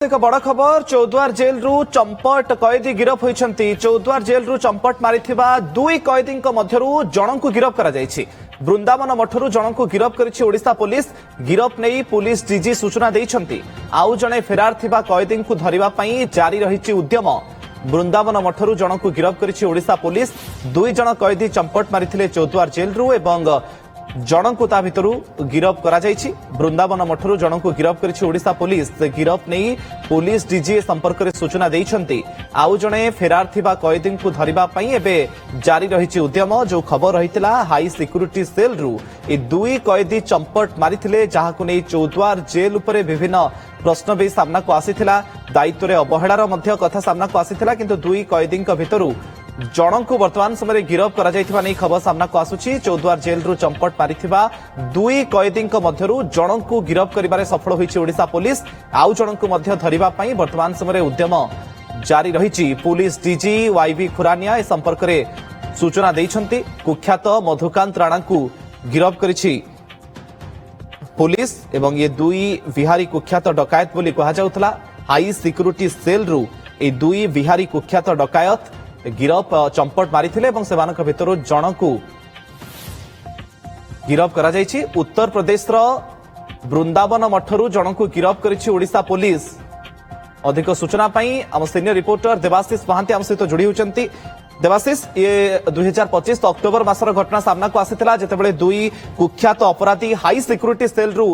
एक बड़ खबर चौद्वार जेल रु चंपट कैदी गिरफ होइछंती। चौद्वार जेल रु चंपट मारिथिबा दुई कैदी मध्यरु जनकु गिरफ करा जायछि। वृंदावन मठरु जनकु गिरफ करिछि ओडिशा पुलिस। गिरफ नै पुलिस डीजी सूचना दैछंती। आउ जणे फेरार थिबा कैदी को धरिबा पई जारी रहिछि उद्यम। वृंदावन मठरु जनकु गिरफ करिछि ओडिशा पुलिस। दुई जण कैदी चंपट मारिथिले चौद्वार जेल रु एवं जनकु ता भितरु गिरफ करा जायछि। वृंदावन मठरु जनकु गिरफ करिछि ओडिशा पुलिस। गिरफ नै पुलिस डीजी संपर्क रे सूचना दैछंती। आउ जणे फेरार थिबा कैदी को धरिबा पई एबे जारी रहिछि उद्यम। जो खबर रहितला हाई सिक्युरिटी सेल रु ए दुई कैदी चंपट मारिथिले जाहाकु नै चौद्वार जेल उपरे विभिन्न प्रश्न भी सामना को आसीथिला। दायित्व रे अवहेଳାର ମଧ୍ୟ କଥା सामना को आसीथिला किंतु दुई कैदी भितरु जनकु वर्तमान समय गिरफ करा जायथिबा नै खबर सामना को आसुछि। चौद्वार जेल रु चंपट मारिथिबा दुई कैदी मध्यरु जनकु गिरफ करिबारे सफल होइछि ओडिशा पुलिस। आउ जनकु मध्य धरिबा पई वर्तमान समय उद्यम जारी रहिछि। पुलिस डीजी वाईबी खुरानिया ए संपर्क रे सूचना दैछंती। कुख्यात मधुकांत राणाकु गिरफ करिछि पुलिस एवं ये दुई बिहारी कुख्यात डकायत बोली कहा जाउथला। हाई सिक्युरिटी सेल रु ए दुई बिहारी कुख्यात डकायत गिरफ चंपट मारिथिले एवं सेमानक भितरु जनकु गिरफ करा जायछि। उत्तर प्रदेश रो वृंदावन मठरु जनकु गिरफ करिछि ओडिशा पुलिस। अधिक सूचना पई हम सीनियर रिपोर्टर देवाशीष महांती हम सहित जोड़ी होचंती। देवाशीष ये 2025 अक्टोबर मासर घटना सामना को आसीथिला जेतेबेले दुई कुख्यात अपराधी हाई सिक्युरिटी सेल रु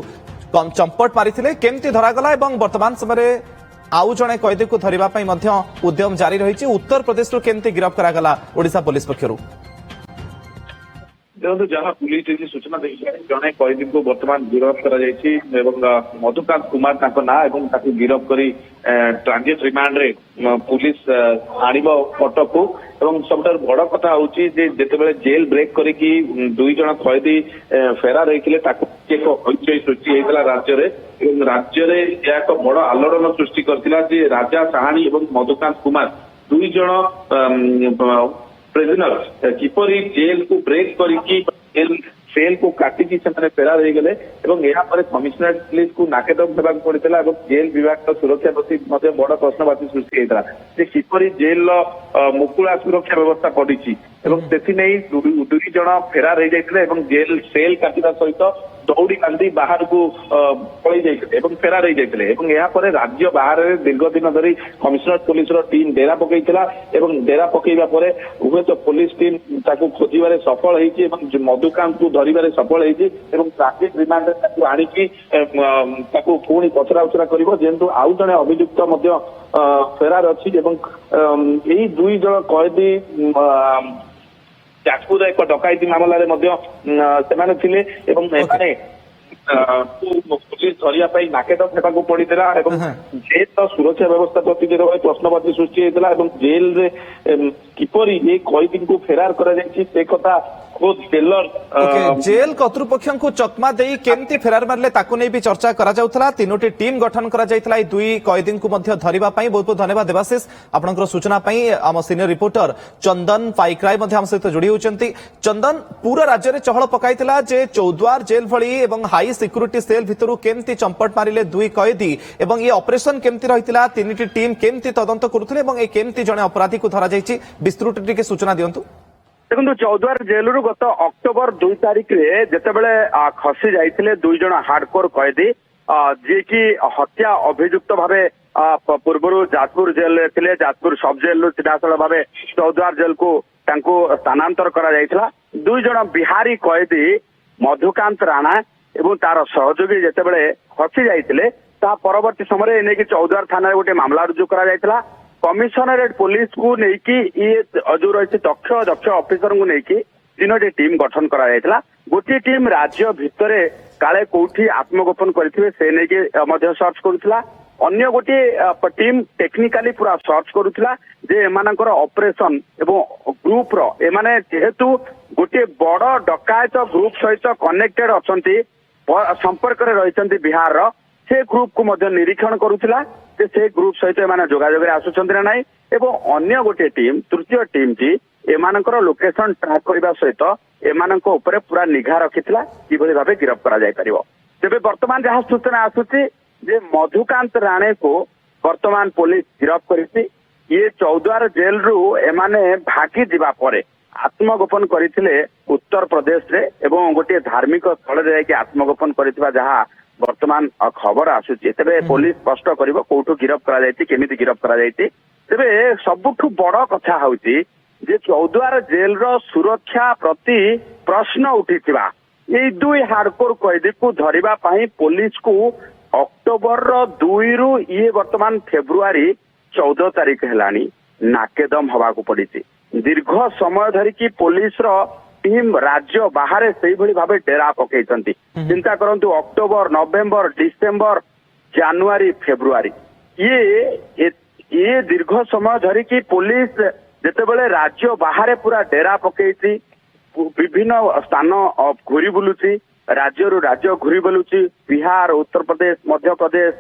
चंपट मारिथिले। केमती धरागला एवं वर्तमान समय आउ जणे कैदी को धरिबा पई मध्य उद्यम जारी रहिछि। उत्तर प्रदेश रु केमती गिरफ करागला ओडिशा पुलिस पक्षरु देखो जहाँ पुलिस डीजी सूचना देखिए जड़े कैदी को बर्तमान गिरफ करा जायछि एवं मधुकांत कुमार ताको ना एवं ताको गिरफ करी ट्रांजिट रिमांड रे पुलिस आनिबो कटकू एवं सबटार बड़ कथा होउछि जे जेतेबेले जेल ब्रेक करिकि दुई जण कैदी फेरार होइथिले ताको एक हइचय सृष्टि हेतला राज्य रे एवं राज्य रे एक बड़ आलोड़न सृष्टि करथिला जे राजा साहानी एवं मधुकांत कुमार दुई जण प्रिजनर किपरि जेल को ब्रेक करिकि जेल सेल को काटिकी से फेरार हो गले एवं यहाँ पर कमिशनरेट पुलिस को नाकेदम देवाक पड़ता और जेल विभाग सुरक्षा प्रति बड़ प्रश्नवाची सृष्टि होता है किपरि जेल मुकुला सुरक्षा व्यवस्था पड़ी दुई जन फेरार हो जाते जेल सेल काटा सहित दौड़ी कांदी बाहर को पलि जाते फेरार हो जाते यापर राज्य बाहर दीर्घ दिन धरी कमिशनरेट पुलिस टीम डेरा पकईला डेरा पकईवा हुए तो पुलिस टीम ताकू खोजारे सफल होती मधुकांत को धरवे सफल होती ट्राफिक रिमांड आणिकी पुणी पचरा उचरा कर जेहेतु आउ जड़े अभियुक्त फेरार अच्छी यही दुई जन कैदी जाजपुर एक डकायती मामलें पुलिस धरने नाकेदम देवाक पड़ता जेल सुरक्षा व्यवस्था प्रति प्रश्नवाची सृष्टि होता है जेल रे किपरि ये कैदी को फेरार करा खुद जेलर जेल कर्तृपक्ष को चकमा दे केमती फेरार मारले ताकू नहीं भी चर्चा करा जाउथला। तीनोटी टीम गठन करा जायतला दुई कैदी को मध्य धरिबा पई। बहुत बहुत धन्यवाद देवाशीष आपनकर सूचना पई। आम सीनियर रिपोर्टर चंदन पाइकराय मध्य हम सहित जोड़ी होचंती। चंदन पूरा राज्य रे चहल पकाइतला जे चौद्वार जेल भली एवं हाई सिक्युरिटी सेल भितरु केमती चंपट मारिले दुई कैदी एवं ये ऑपरेशन केमती रहितला तीनोटी टीम केमती तदंत करुथले एवं ए केमती जणे अपराधी को धरा जायछि विस्तृत टिके सूचना दियंतु। देखो चौद्वार जेल रु गत अक्टोबर 2 तारिख रे जेतेबेले खसी जाइथिले दुई जण हार्डकोर कैदी जे कि हत्या अभियुक्त भावे पूर्व जाजपुर जेल रे थिले। जाजपुर सब जेल रु सीधासल भावे चौद्वार जेल को तांको स्थानांतर करा जाइथिला। दुई जण बिहारी कैदी मधुकांत राणा एवं तार सहयोगी जेतेबेले खसी जाइथिले ता परवर्ती समय एने कि चौद्वार थाना रे गोटे मामला रुजु करा जाइथिला। कमिशनरेट पुलिस को लेकिन ये जो रही दक्ष दक्ष ऑफिसर को लेकिन तीनोटी टीम गठन करा जायतला। गोटे टीम राज्य भितर काले कोठी आत्मगोपन करथिबे से नेकी मध्य सर्च करुथला। अन्य गोटे टीम टेक्निकली पूरा सर्च करुथला जे एमानकर ऑपरेशन एवं ग्रुप रो एमाने जेहेतु गोटे बड़ डकायत ग्रुप सहित कनेक्टेड अछंती संपर्क रे रहिसंती बिहार रो से ग्रुप को मध्य निरीक्षण करुथला से ग्रुप सहित एमाने जोगाजोग आसुचंती ना नाही एवं अन्य गोटे टीम तृतीय टीम टी एमानकर लोकेशन ट्रैक करबा सहित एमानक ऊपर पूरा निघा रखिथिला किभली भाबे गिरफ करा जाय परिबो। तेबे वर्तमान जहाँ सूचना आसुची जे मधुकांत राणे को ବର୍ତ୍ତମାନ ପୋଲିସ ଗିରଫ କରିଛି। ଇଏ ଚୌଦ୍ୱାର ଜେଲରୁ ଏମାନେ ଭାଗି ଯିବା ପରେ ଆତ୍ମଗୋପନ କରିଥିଲେ ଉତ୍ତରପ୍ରଦେଶରେ ଏବଂ ଗୋଟିଏ ଧାର୍ମିକ ସ୍ଥଳରେ ଯାଇକି ଆତ୍ମଗୋପନ କରିଥିବା ଯାହା ବର୍ତ୍ତମାନ ଖବର ଆସୁଛି। ତେବେ ପୋଲିସ ସ୍ପଷ୍ଟ କରିବ କୋଉଠୁ ଗିରଫ କରାଯାଇଛି, କେମିତି ଗିରଫ କରାଯାଇଛି। ତେବେ ସବୁଠୁ ବଡ କଥା ହଉଛି ଯେ ଚୌଦ୍ୱାର ଜେଲର ସୁରକ୍ଷା ପ୍ରତି ପ୍ରଶ୍ନ ଉଠିଥିବା ଏଇ ଦୁଇ ହାର୍ଡକୋର କଏଦୀକୁ ଧରିବା ପାଇଁ ପୋଲିସକୁ ଅକ୍ଟୋବରର 2ରୁ ଇଏ ବର୍ତ୍ତମାନ ଫେବୃଆରୀ 14 ତାରିଖ ହେଲାଣି ନାକେଦମ ହବାକୁ ପଡିଛି। ଦୀର୍ଘ ସମୟ ଧରିକି ପୋଲିସର ଟିମ୍ ରାଜ୍ୟ ବାହାରେ ସେଇଭଳି ଭାବେ ଡେରା ପକେଇଛନ୍ତି। ଚିନ୍ତା କରନ୍ତୁ, ଅକ୍ଟୋବର, ନଭେମ୍ବର, ଡିସେମ୍ବର, ଜାନୁଆରୀ, ଫେବୃଆରୀ ଇଏ ଦୀର୍ଘ ସମୟ ଧରିକି ପୋଲିସ ଯେତେବେଳେ ରାଜ୍ୟ ବାହାରେ ପୁରା ଡେରା ପକେଇଛି, ବିଭିନ୍ନ ସ୍ଥାନ ଘୁରି ବୁଲୁଛି, ରାଜ୍ୟରୁ ରାଜ୍ୟ ଘୁରି ବୁଲୁଛି, ବିହାର, ଉତ୍ତରପ୍ରଦେଶ, ମଧ୍ୟପ୍ରଦେଶ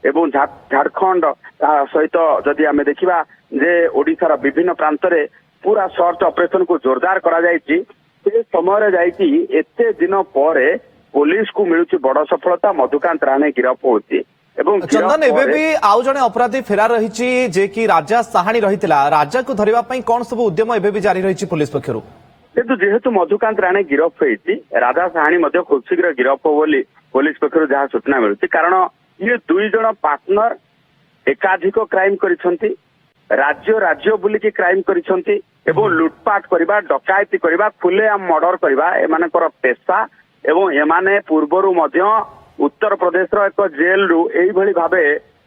ଏବଂ ଝାଡଖଣ୍ଡ, ତା ସହିତ ଯଦି ଆମେ ଦେଖିବା ଯେ ଓଡିଶାର ବିଭିନ୍ନ ପ୍ରାନ୍ତରେ ପୁରା ସର୍ଚ୍ଚ ଅପରେସନକୁ ଜୋରଦାର କରାଯାଇଛି। ସେ ସମୟରେ ଯାଇକି ଏତେ ଦିନ ପରେ ପୋଲିସକୁ ମିଳୁଛି ବଡ ସଫଳତା, ମଧୁକାନ୍ତ ରାଣେ ଗିରଫ ହଉଛି। ଏବଂ ଚନ୍ଦନ, ଏବେ ବି ଆଉ ଜଣେ ଅପରାଧୀ ଫେରାର ରହିଛି ଯେ କି ରାଜା ସାହାଣୀ ରହିଥିଲା। ରାଜାକୁ ଧରିବା ପାଇଁ କଣ ସବୁ ଉଦ୍ୟମ ଏବେ ବି ଜାରି ରହିଛି ପୋଲିସ ପକ୍ଷରୁ? କିନ୍ତୁ ଯେହେତୁ ମଧୁକାନ୍ତ ରାଣେ ଗିରଫ ହେଇଛି, ରାଜା ସାହାଣୀ ମଧ୍ୟ ଖୁବ ଶୀଘ୍ର ଗିରଫ ହବ ବୋଲି ପୋଲିସ ପକ୍ଷରୁ ଯାହା ସୂଚନା ମିଳୁଛି। କାରଣ ଇଏ ଦୁଇ ଜଣ ପାର୍ଟନର ଏକାଧିକ କ୍ରାଇମ କରିଛନ୍ତି, ରାଜ୍ୟ ବୁଲିକି କ୍ରାଇମ କରିଛନ୍ତି ଏବଂ ଲୁଟପାଟ କରିବା, ଡକାୟତି କରିବା, ଖୁଲେଆମ ମର୍ଡର କରିବା ଏମାନଙ୍କର ପେଶା। ଏବଂ ଏମାନେ ପୂର୍ବରୁ ମଧ୍ୟ ଉତ୍ତରପ୍ରଦେଶର ଏକ ଜେଲରୁ ଏଇଭଳି ଭାବେ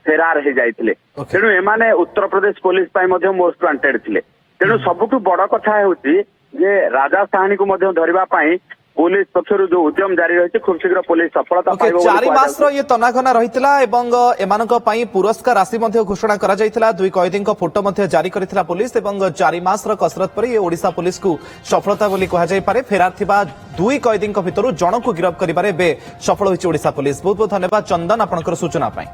ଫେରାର ହେଇଯାଇଥିଲେ। ତେଣୁ ଏମାନେ ଉତ୍ତରପ୍ରଦେଶ ପୋଲିସ ପାଇଁ ମଧ୍ୟ ମୋଷ୍ଟ ୱାଣ୍ଟେଡ ଥିଲେ। ତେଣୁ ସବୁଠୁ ବଡ କଥା ହେଉଛି ଯେ ରାଜା ସାହାଣୀକୁ ମଧ୍ୟ ଧରିବା ପାଇଁ ପୋଲିସ ପକ୍ଷରୁ ଯୋଉ ଉଦ୍ୟମ ଜାରି ରହିଛି, ଖୁବ ଶୀଘ୍ର ପୋଲିସ ସଫଳତା ପାଇବ। 4 ମାସର ଇଏ ତନାଘନା ରହିଥିଲା ଏବଂ ଏମାନଙ୍କ ପାଇଁ ପୁରସ୍କାର ରାଶି ମଧ୍ୟ ଘୋଷଣା କରାଯାଇଥିଲା। ଦୁଇ କଏଦୀଙ୍କ ଫଟୋ ମଧ୍ୟ ଜାରି କରିଥିଲା ପୋଲିସ ଏବଂ 4 ମାସର କସରତ ପରେ ଇଏ ଓଡ଼ିଶା ପୋଲିସକୁ ସଫଳତା ବୋଲି କୁହାଯାଇପାରେ। ଫେରାର ଥିବା ଦୁଇ କଏଦୀଙ୍କ ଭିତରୁ ଜଣକୁ ଗିରଫ କରିବାରେ ଏବେ ସଫଳ ହୋଇଛି ଓଡ଼ିଶା ପୋଲିସ। ବହୁତ ବହୁତ ଧନ୍ୟବାଦ ଚନ୍ଦନ ଆପଣଙ୍କର ସୂଚନା ପାଇଁ।